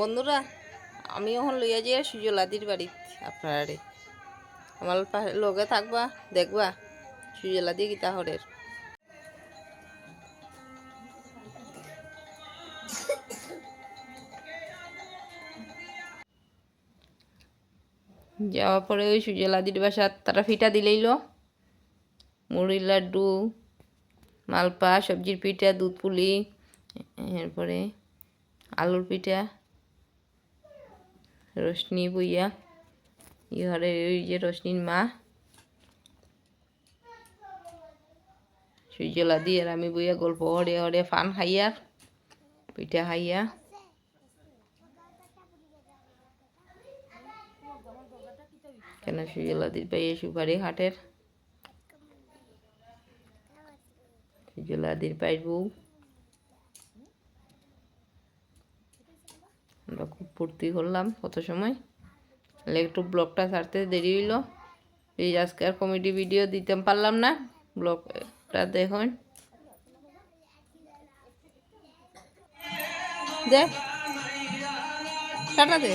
বন্ধুরা, আমি এখন লইয়া যাই সুজলাদির বাড়িত আপনারে। আমার লগে থাকবা, দেখবা সুজলাদি গীতা হরের। যাওয়ার পরে ওই সুজলাদির বাসার তারা ফিটা দিলেইল, মুড়ির লাড্ডু, মালপা, সবজির পিঠা, দুধ পুলি, এরপরে আলুর পিঠা, রশনি বইয়া ইহারে ওই যে রশনির মা সুজলাদি আর আমি বইয়া গল্প হরে হরে ফান খাইয়া পিঠা খাইয়া কেন সুজলাদির পাইয়ে সুপারি হাটের সুজলাদির পাইর বউ। আমরা খুব ফুর্তি করলাম কত সময়, একটু ব্লগটা ছাড়তে দেরি হইল। এই আজকে আর কমেডি ভিডিও দিতে পারলাম না, ব্লগটা দেখুন। দেখ টাটা দে।